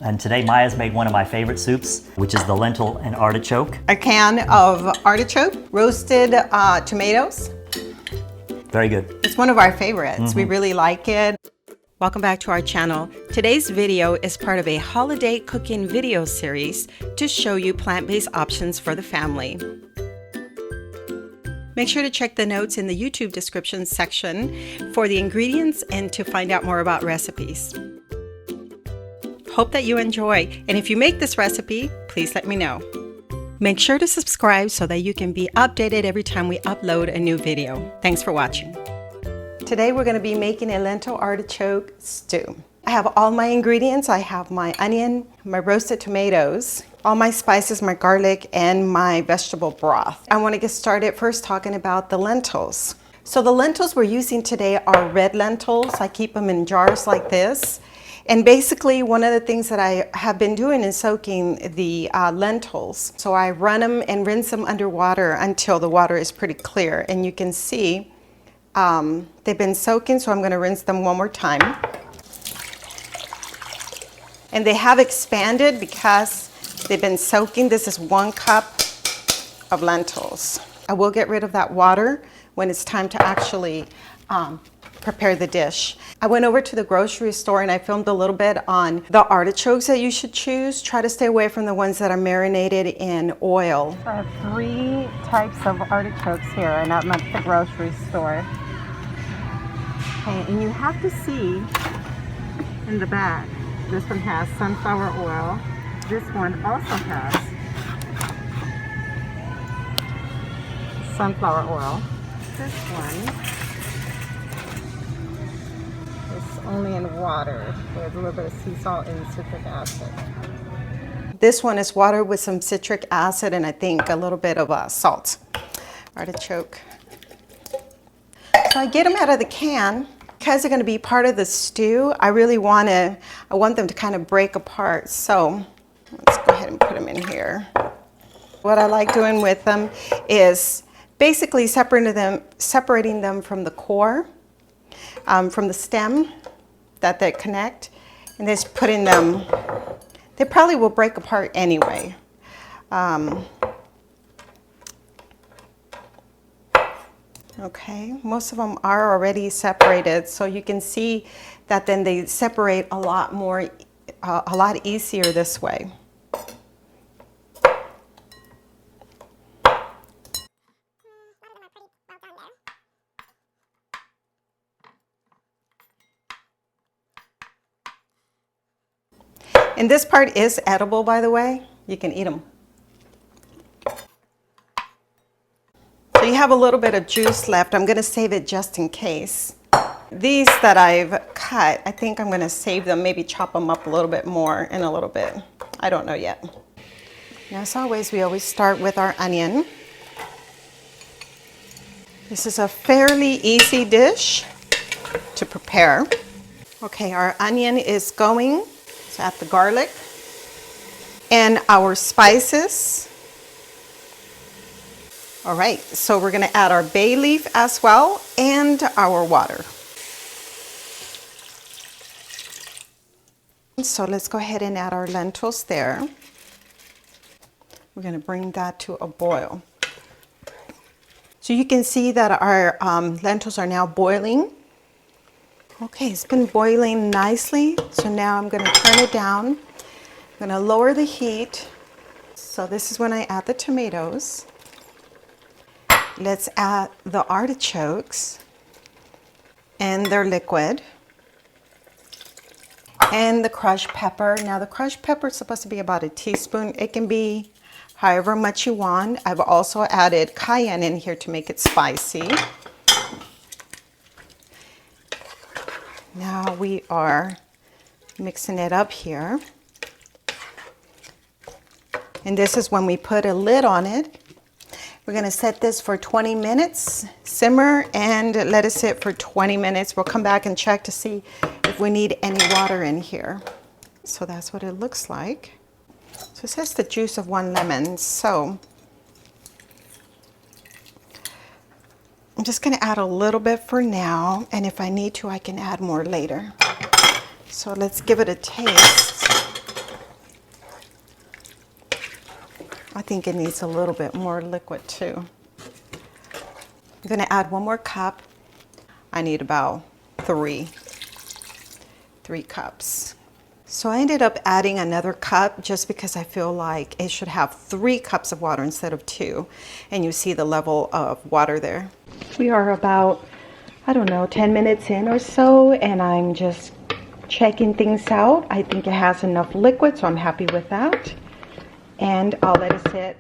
And today Maya's made one of my favorite soups, which is the lentil and artichoke. A can of artichoke, roasted tomatoes. Very good. It's one of our favorites. We really like it. Welcome back to our channel. Today's video is part of a holiday cooking video series to show you plant-based options for the family. Make sure to check the notes in the YouTube description section for the ingredients and to find out more about recipes. Hope that you enjoy, and if you make this recipe, please let me know. Make sure to subscribe so that you can be updated every time we upload a new video. Thanks for watching. Today we're going to be making a lentil artichoke stew. I have all my ingredients. I have my onion, my roasted tomatoes, all my spices, my garlic, and my vegetable broth. I want to get started first talking about the lentils. So the lentils we're using today are red lentils. I keep them in jars like this. And basically, one of the things that I have been doing is soaking the lentils. So I run them and rinse them underwater until the water is pretty clear. And you can see they've been soaking, so I'm going to rinse them one more time. And they have expanded because they've been soaking. This is 1 cup of lentils. I will get rid of that water when it's time to actually prepare the dish. I went over to the grocery store and I filmed a little bit on the artichokes that you should choose. Try to stay away from the ones that are marinated in oil. I have 3 types of artichokes here and I'm at the grocery store. Okay, and you have to see in the back, this one has sunflower oil. This one also has sunflower oil. This one only in water with a little bit of sea salt and citric acid. This one is water with some citric acid and I think a little bit of salt. Artichoke. So I get them out of the can because they're going to be part of the stew. I want them to kind of break apart. So let's go ahead and put them in here. What I like doing with them is basically separating them from the core, from the stem that they connect, and just putting them, they probably will break apart anyway. Okay, most of them are already separated, so you can see that then they separate a lot more, a lot easier this way. And this part is edible, by the way. You can eat them. So you have a little bit of juice left. I'm going to save it just in case. These that I've cut, I think I'm going to save them, maybe chop them up a little bit more in a little bit. I don't know yet. Now, as always, we always start with our onion. This is a fairly easy dish to prepare. Okay, our onion is going. Add the garlic and our spices. All right, so we're going to add our bay leaf as well and our water. So let's go ahead and add our lentils there. We're going to bring that to a boil. So you can see that our lentils are now boiling. Okay, it's been boiling nicely, so now I'm going to turn it down. I'm going to lower the heat. So this is when I add the tomatoes. Let's add the artichokes and their liquid. And the crushed pepper. Now the crushed pepper is supposed to be about a teaspoon. It can be however much you want. I've also added cayenne in here to make it spicy. Now we are mixing it up here. And this is when we put a lid on it. We're going to set this for 20 minutes, simmer, and let it sit for 20 minutes. We'll come back and check to see if we need any water in here. So that's what it looks like. So it says the juice of 1 lemon. So I'm just going to add a little bit for now, and if I need to, I can add more later. So let's give it a taste. I think it needs a little bit more liquid too. I'm gonna add 1 more cup. I need about 3 cups. So I ended up adding another cup just because I feel like it should have 3 cups of water instead of 2. And you see the level of water there. We are about, I don't know, 10 minutes in or so, and I'm just checking things out. I think it has enough liquid, so I'm happy with that. And I'll let it sit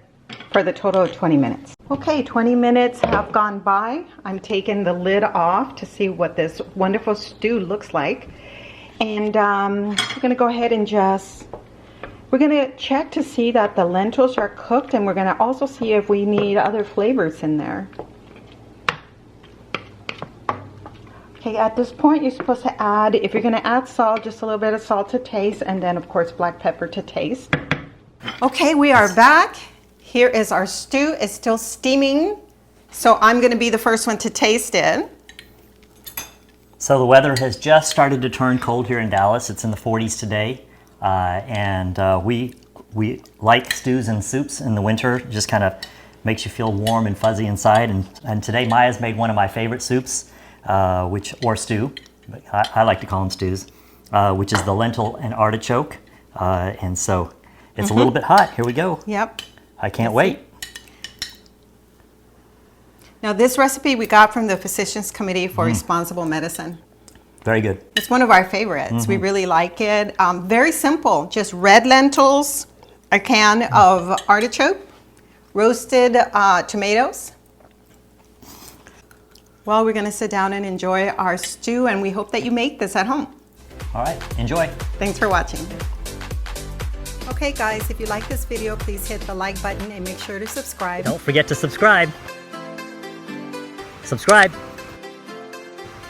for the total of 20 minutes. Okay, 20 minutes have gone by. I'm taking the lid off to see what this wonderful stew looks like. And we're gonna go ahead and we're gonna check to see that the lentils are cooked, and we're gonna also see if we need other flavors in there. Okay, at this point you're supposed to add, if you're gonna add salt, just a little bit of salt to taste, and then of course black pepper to taste. Okay, we are back. Here is our stew. It's still steaming, so I'm gonna be the first one to taste it. So the weather has just started to turn cold here in Dallas. It's in the 40s today, and we like stews and soups in the winter. It just kind of makes you feel warm and fuzzy inside. And today Maya's made one of my favorite soups, or stew, but I like to call them stews, which is the lentil and artichoke. And so it's a little bit hot. Here we go. Yep. I can't wait. Now this recipe we got from the Physicians Committee for Responsible Medicine. Very good. It's one of our favorites. We really like it. Very simple, just red lentils, a can of artichoke, roasted tomatoes. Well, we're gonna sit down and enjoy our stew, and we hope that you make this at home. All right, enjoy. Thanks for watching. Okay guys, if you like this video, please hit the like button and make sure to subscribe. Don't forget to subscribe. Subscribe.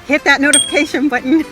Hit that notification button.